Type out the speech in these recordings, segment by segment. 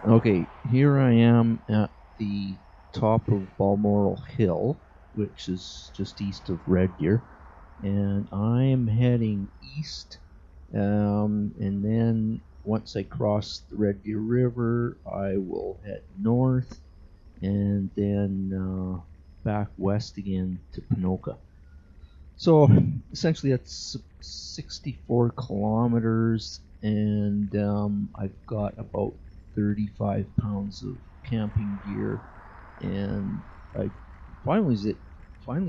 Okay, here I am at the top of Balmoral Hill, which is just east of Red Deer, and I am heading east, and then once I cross the Red Deer River, I will head north, and then back west again to Ponoka. So essentially, that's 64 kilometers, and I've got about 35 pounds of camping gear, and I finally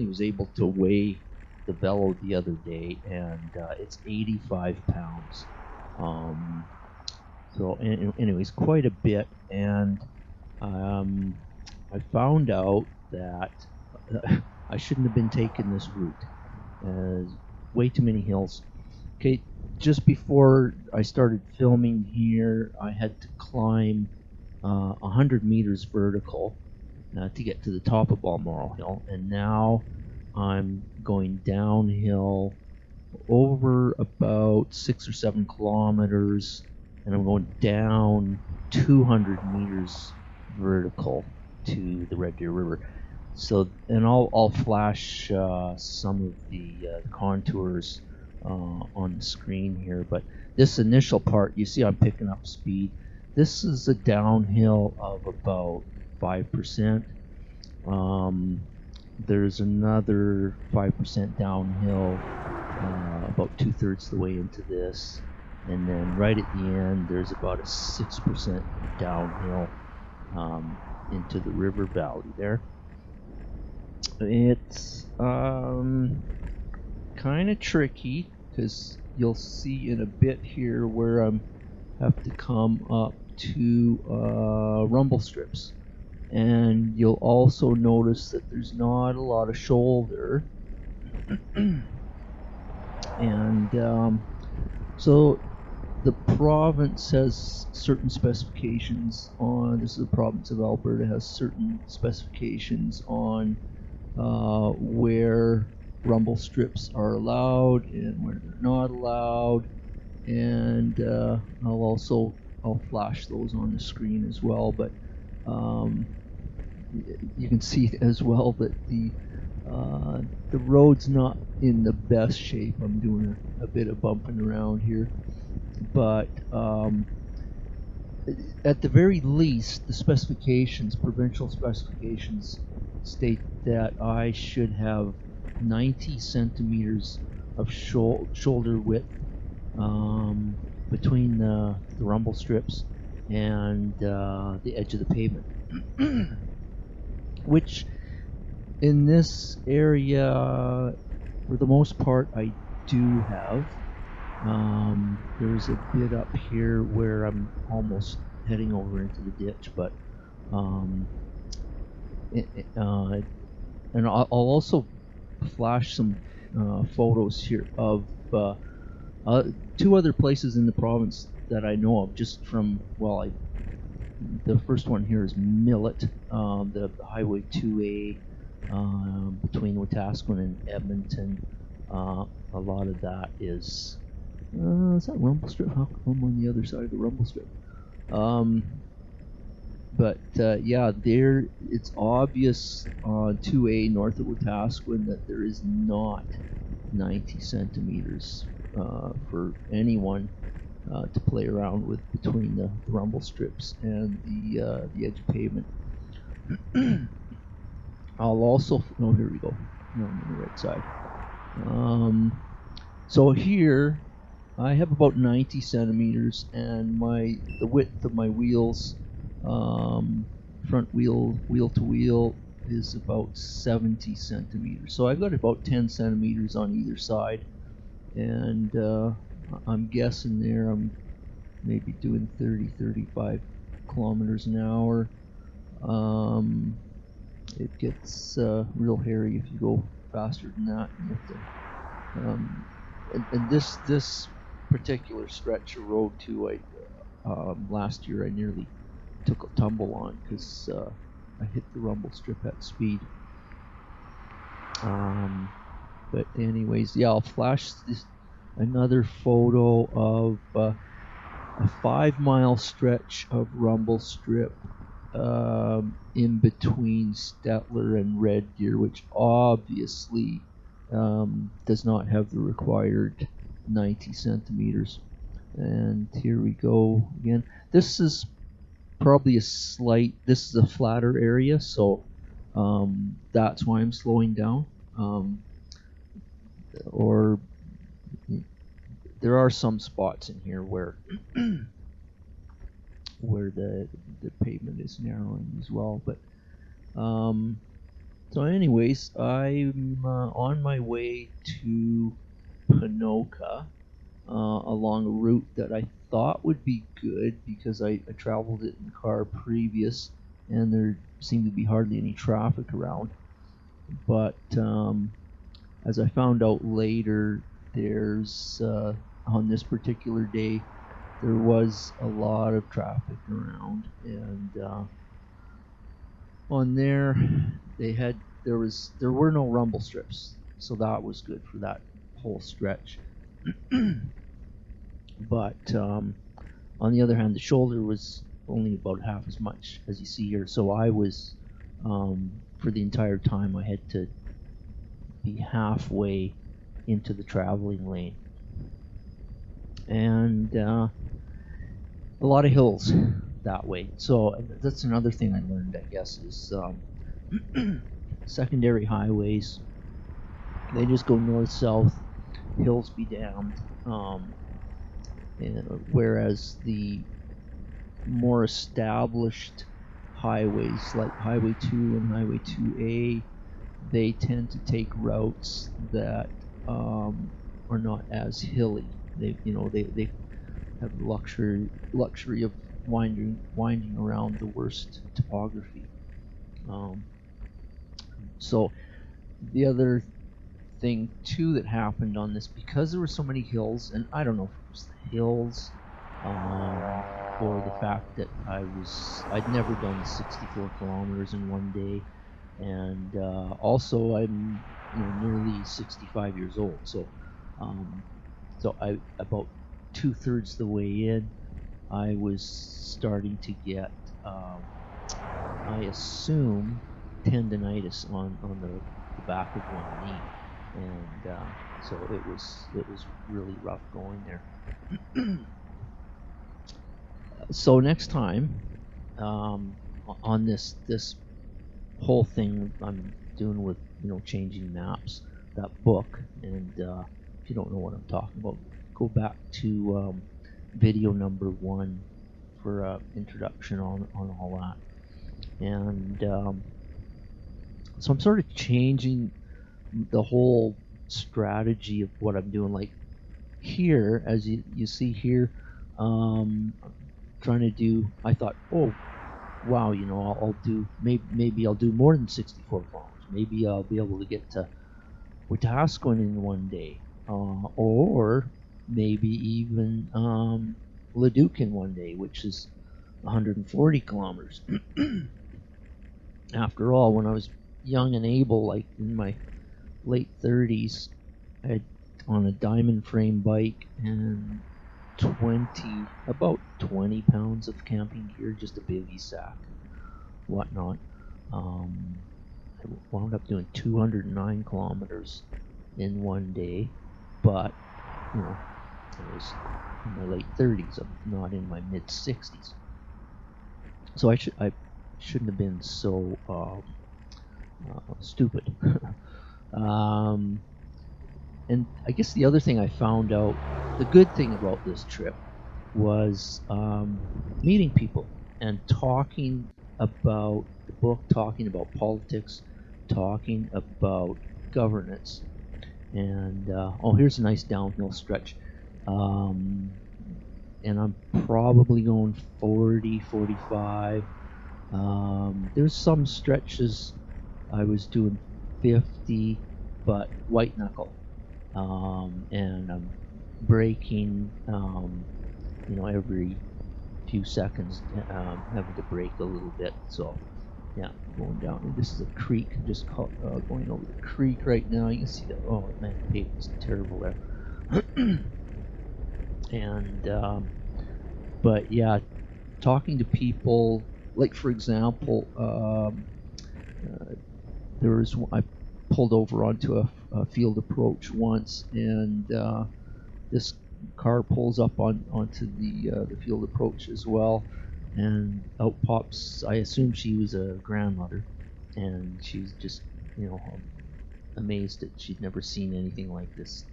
was able to weigh the velo the other day, and it's 85 pounds. Anyways, quite a bit, and I found out that I shouldn't have been taking this route. Way too many hills. Okay, just before I started filming here, I had to climb 100 meters vertical to get to the top of Balmoral Hill, and now I'm going downhill over about 6 or 7 kilometers, and I'm going down 200 meters vertical to the Red Deer River. So, and I'll flash some of the contours on the screen here, but this initial part, you see I'm picking up speed. This is a downhill of about 5%. There's another 5% downhill about 2/3 the way into this, and then right at the end there's about a 6% downhill into the river valley there. It's kind of tricky because you'll see in a bit here where I have to come up to rumble strips, and you'll also notice that there's not a lot of shoulder. And so the province has certain specifications on, this is the province of Alberta, has certain specifications on where rumble strips are allowed and where they're not allowed, and I'll flash those on the screen as well, but you can see as well that the road's not in the best shape. I'm doing a bit of bumping around here, but at the very least, the specifications, provincial specifications, state that I should have 90 centimeters of shoulder width between the rumble strips and the edge of the pavement, which in this area, for the most part, I do have. There's a bit up here where I'm almost heading over into the ditch, but and I'll also flash some photos here of two other places in the province that I know of, just from, the first one here is Millet, the Highway 2A between Wetaskiwin and Edmonton. A lot of that is that rumble strip? How come I'm on the other side of the rumble strip? Yeah, there it's obvious on 2A north of Wetaskiwin that there is not 90 centimeters for anyone to play around with between the rumble strips and the edge of pavement. I'll also, here we go. No, I'm on the right side. So here I have about 90 centimeters, and the width of my wheels, front wheel to wheel, is about 70 centimeters. So I've got about 10 centimeters on either side, and I'm guessing there I'm maybe doing 30-35 kilometers an hour. It gets real hairy if you go faster than that. And this particular stretch of road too, last year I nearly took a tumble on because I hit the rumble strip at speed. But anyways, yeah, I'll flash another photo of a 5-mile stretch of rumble strip in between Stettler and Red Deer, which obviously does not have the required 90 centimeters. And here we go again. This is probably this is a flatter area, so that's why I'm slowing down. Or there are some spots in here where where the pavement is narrowing as well. But so anyways, I'm on my way to Ponoka along a route that I thought would be good because I traveled it in the car previous, and there seemed to be hardly any traffic around. But as I found out later, there's on this particular day there was a lot of traffic around, and on there there were no rumble strips, so that was good for that whole stretch. But on the other hand, the shoulder was only about half as much as you see here, so I was for the entire time I had to be halfway into the traveling lane, and a lot of hills that way. So that's another thing I learned, I guess, is secondary highways, they just go north-south, hills be damned, whereas the more established highways like Highway 2 and Highway 2A, they tend to take routes that are not as hilly. They have the luxury of winding around the worst topography. So the other thing too that happened on this, because there were so many hills, and I don't know if it was the hills or the fact that I'd never done 64 kilometers in one day, and also I'm nearly 65 years old, so I about 2/3 the way in, I was starting to get I assume tendonitis on the back of one knee, and so it was really rough going there. So next time on this whole thing I'm doing with changing maps, that book, and if you don't know what I'm talking about, go back to video number 1 for introduction on all that. And so I'm sort of changing the whole strategy of what I'm doing. Like here, as you see here, trying to do, I thought, oh wow, I'll do, maybe I'll do more than 64 kilometers. Maybe I'll be able to get to Wetaskiwin in one day, or maybe even Leduc in one day, which is 140 kilometers. After all, when I was young and able, like in my late 30s, on a diamond frame bike and about 20 pounds of camping gear, just a bivy sack, whatnot. I wound up doing 209 kilometers in one day, but I was in my late 30s. I'm not in my mid 60s, so I shouldn't have been so stupid. And I guess the other thing I found out, the good thing about this trip, was meeting people and talking about the book, talking about politics, talking about governance. And here's a nice downhill stretch. And I'm probably going 40, 45. There's some stretches I was doing 50, but white knuckle. And I'm braking, every few seconds, having to brake a little bit. So, yeah, going down. And this is a creek. I'm just going over the creek right now. You can see that. Oh man, the pavement's terrible there. And but yeah, talking to people, like for example, I pulled over onto a field approach once, and this car pulls up onto the field approach as well, and out pops. I assume she was a grandmother, and she's just amazed that she'd never seen anything like this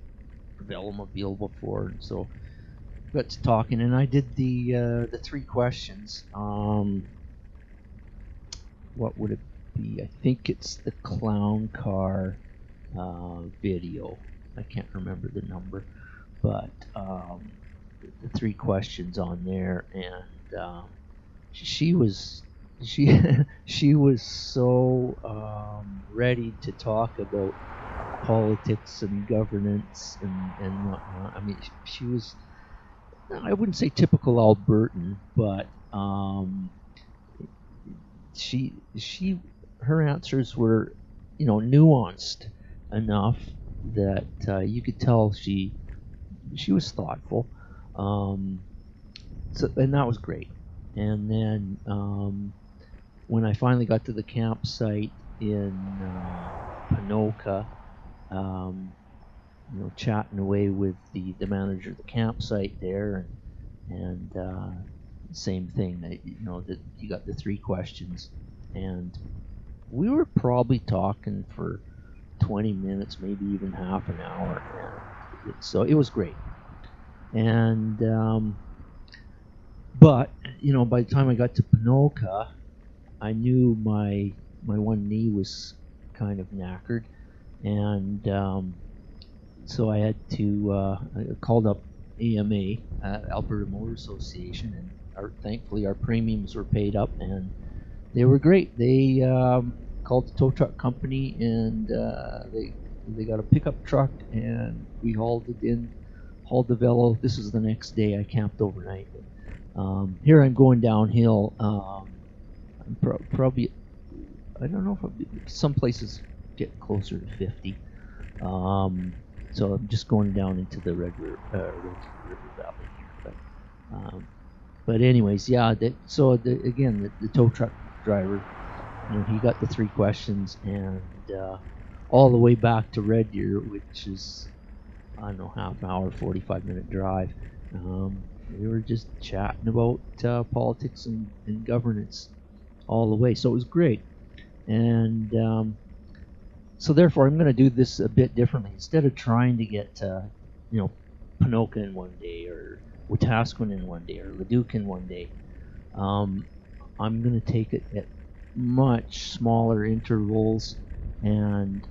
velomobile before. And so got to talking, and I did the 3 questions. What would it be? I think it's the clown car video. I can't remember the number, but the 3 questions on there, and she was she was so ready to talk about politics and governance and whatnot. I mean, she was, I wouldn't say typical Albertan, but she her answers were nuanced enough that you could tell she was thoughtful. So, and that was great. And then when I finally got to the campsite in Ponoka, chatting away with the manager of the campsite there, and same thing. That you got the 3 questions, and we were probably talking for 20 minutes, maybe even half an hour. And so it was great. And but by the time I got to Ponoka, I knew my one knee was kind of knackered, and so I had to I called up AMA, Alberta Motor Association, and thankfully our premiums were paid up, and they were great. They called the tow truck company, and they got a pickup truck, and we hauled the velo. This is the next day. I camped overnight. Here I'm going downhill. I'm probably, I don't know if some places get closer to 50. So I'm just going down into the Red River Valley here. But anyways, yeah. Again, the tow truck driver, he got the 3 questions, and all the way back to Red Deer, which is, I don't know, half an hour, 45-minute drive. We were just chatting about politics and governance all the way. So it was great. And so therefore, I'm going to do this a bit differently. Instead of trying to get Ponoka in one day, or Wetaskiwin in one day, or Leduc in one day, I'm going to take it at much smaller intervals. And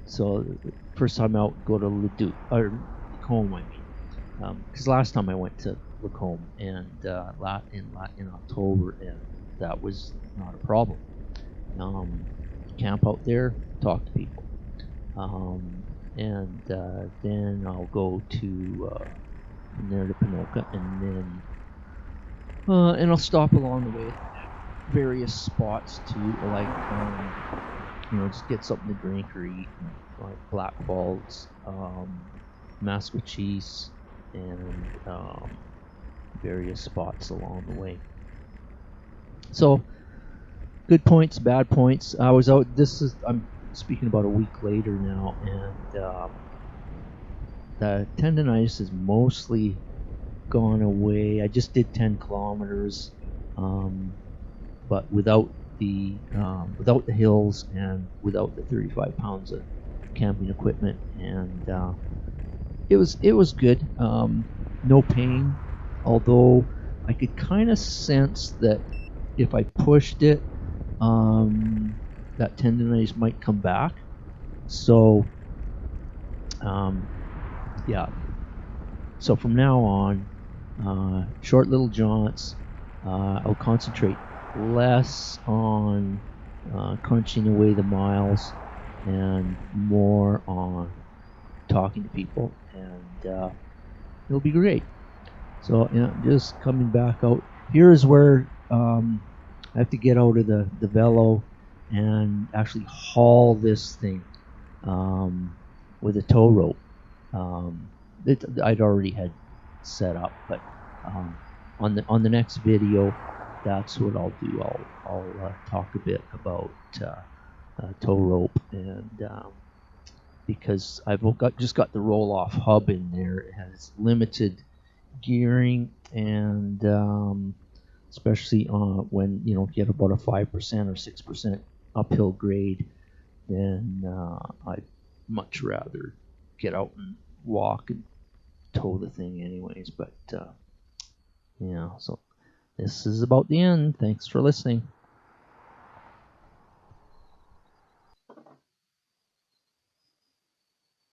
so first time out, go to Leduc, or Lacombe, I mean, because last time I went to Lacombe, and in October, and that was not a problem. Camp out there, talk to people, and then I'll go to from there to Ponoka, and then and I'll stop along the way at various spots too, like just get something to drink or eat, like Black Falls, Masquachese, and various spots along the way. So good points, bad points. I was out. I'm speaking about a week later now, and the tendonitis has mostly gone away. I just did 10 kilometers, but without the hills and without the 35 pounds of camping equipment, and it was good. No pain, although I could kind of sense that if I pushed it, that tendonitis might come back. So yeah. So from now on, short little jaunts. I'll concentrate less on crunching away the miles, and more on talking to people, and it'll be great. So just coming back out. Here is where I have to get out of the velo and actually haul this thing with a tow rope. I'd already had set up, but on the next video, that's what I'll do. I'll talk a bit about tow rope, and because I've just got the roll-off hub in there. It has limited gearing, and especially when you get about a 5% or 6% uphill grade, then I'd much rather get out and walk and tow the thing anyways. But yeah, so this is about the end. Thanks for listening.